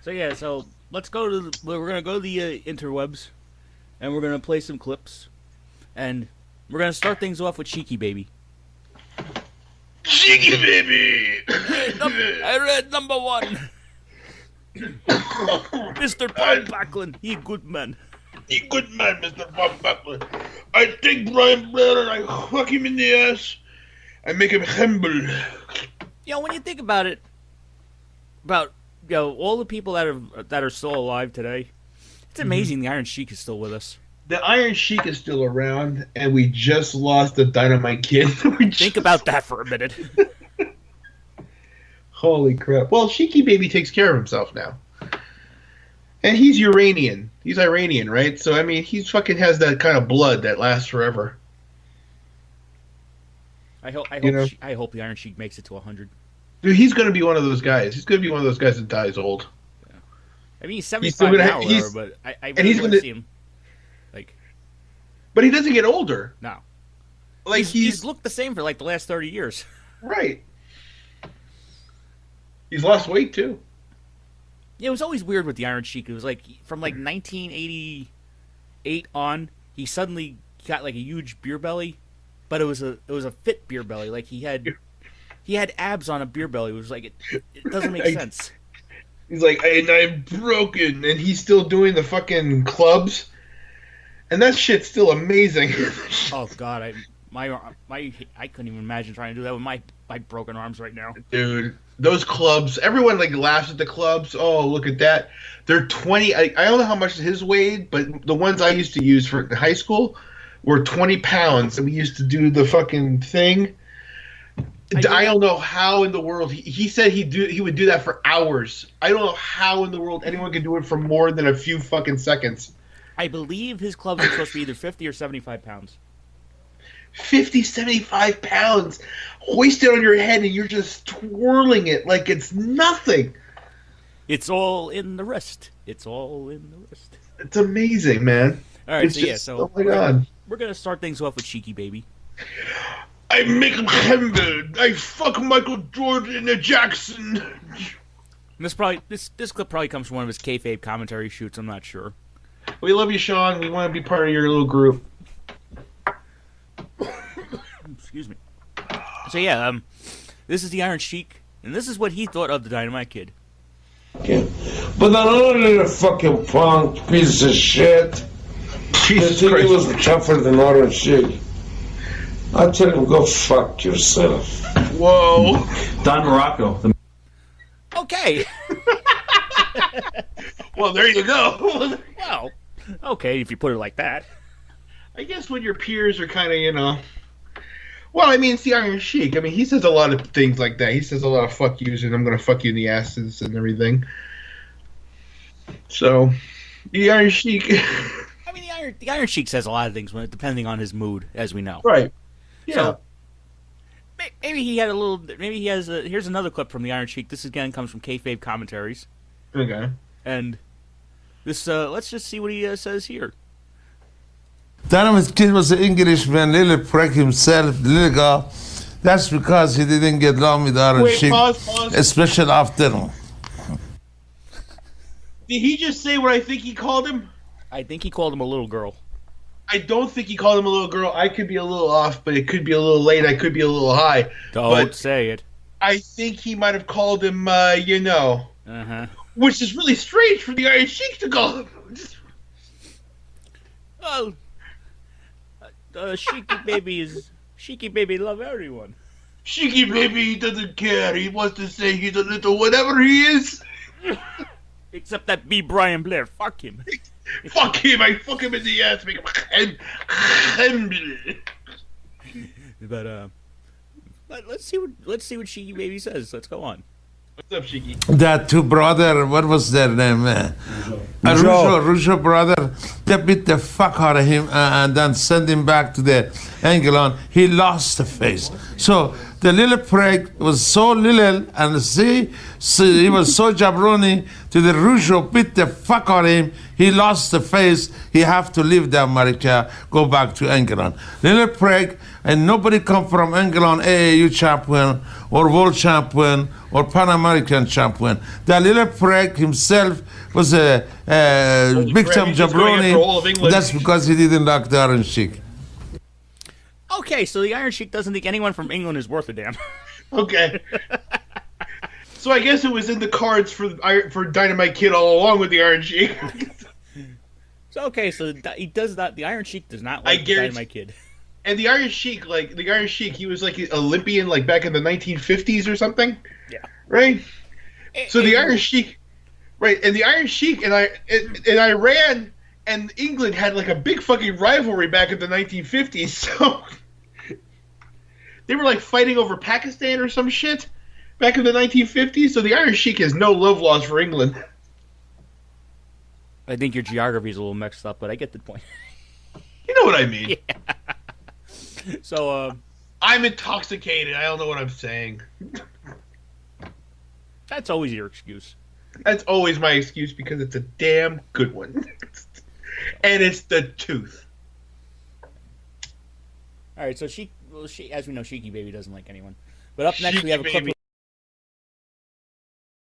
So yeah, so let's go to we're gonna go to the interwebs, and we're gonna play some clips, and we're gonna start things off with Sheiky Baby. Sheiky Baby. I read number 1. Mr. Paul Backlund, he a good man. He good man, Mr. Bob Buckler. I take Brian Blair and I fuck him in the ass. I make him humble. When you think about it, all the people that are still alive today, it's amazing the Iron Sheik is still with us. The Iron Sheik is still around, and we just lost the Dynamite Kid. Think about that for a minute. Holy crap. Well, Sheiky Baby takes care of himself now. And he's Uranian. He's Iranian, right? So, I mean, he fucking has that kind of blood that lasts forever. I hope the Iron Sheik makes it to 100. Dude, he's going to be one of those guys. He's going to be one of those guys that dies old. Yeah. I mean, he's 75 now, but I really want to see him. But he doesn't get older. No. Like he's looked the same for like the last 30 years. Right. He's lost weight too. Yeah, it was always weird with the Iron Sheik. It was like from like 1988 on, he suddenly got like a huge beer belly, but it was a fit beer belly. Like he had abs on a beer belly. It was like it doesn't make sense. He's like, and I'm broken, and he's still doing the fucking clubs. And that shit's still amazing. Oh God, I couldn't even imagine trying to do that with my broken arms right now. Dude, those clubs, everyone like laughs at the clubs. Oh, look at that. They're 20. I don't know how much his weighed, but the ones I used to use for high school were 20 pounds, and we used to do the fucking thing. I don't know how in the world he said he would do that for hours. I don't know how in the world anyone could do it for more than a few fucking seconds. I believe his clubs are supposed to be either 50 or 75 pounds. 50, 75 pounds hoisted on your head, and you're just twirling it like it's nothing. It's all in the wrist. It's all in the wrist. It's amazing, man. All right, so oh my God. We're going to start things off with Sheiky Baby. I make him humble. I fuck Michael Jordan and Jackson. This clip probably comes from one of his Kayfabe commentary shoots. I'm not sure. We love you, Sean. We want to be part of your little group. Excuse me. So yeah, this is the Iron Sheik, and this is what he thought of the Dynamite Kid. Yeah. But not only the fucking punk piece of shit, Jesus I think Christ. he was tougher than Iron Sheik. I tell him, go fuck yourself. Whoa. Don Morocco. Okay. Well, there you go. Well, okay, if you put it like that. I guess when your peers are kind of, Well, I mean, it's the Iron Sheik. I mean, he says a lot of things like that. He says a lot of fuck yous and I'm going to fuck you in the asses and everything. So, the Iron Sheik. I mean, the Iron Sheik says a lot of things depending on his mood, as we know. Right. Yeah. So, maybe he had a little. Maybe he has. Here's another clip from the Iron Sheik. This again comes from Kayfabe Commentaries. Okay. And this. Let's just see what he says here. Dynamite Kid was an Englishman, little prick himself, little guy. That's because he didn't get along with Iron Sheik, Pause. especially after. Did he just say what I think he called him? I think he called him a little girl. I don't think he called him a little girl. I could be a little off, but it could be a little late. I could be a little high. Don't say it. I think he might have called him, Uh-huh. Which is really strange for the Iron Sheik to call him. Well, Sheiky Baby love everyone. Sheiky Baby, he doesn't care. He wants to say he's a little whatever he is. Except that B. Brian Blair. Fuck him. Fuck him. I fuck him in the ass. Make him But let's see what Sheiky Baby says. Let's go on. What's up, Sheiky? That two brother, what was their name? Rougeau brother, they beat the fuck out of him and then send him back to the England. He lost the face. So The little prig was so little, and he was so jabroni to the Rougeau beat the fuck out of him. He lost the face. He have to leave the America, go back to England. Little prig, and nobody come from England AAU champion or world champion or Pan American champion. The little prig himself was a big time jabroni. That's because he didn't like the Iron Sheik. Okay, so the Iron Sheik doesn't think anyone from England is worth a damn. Okay. So I guess it was in the cards for Dynamite Kid all along with the Iron Sheik. So he does not. The Iron Sheik does not like Dynamite Kid. And the Iron Sheik, he was like an Olympian, like back in the 1950s or something. Yeah. Right. So the Iron Sheik, right, and the Iron Sheik and Iran and England had like a big fucking rivalry back in the 1950s. So they were like fighting over Pakistan or some shit back in the 1950s. So the Iron Sheik has no love lost for England. I think your geography is a little mixed up, but I get the point. You know what I mean? Yeah. So I'm intoxicated. I don't know what I'm saying. That's always your excuse. That's always my excuse because it's a damn good one. And it's the tooth. All right, so she, as we know, Sheiky Baby doesn't like anyone. But up next, we have a clip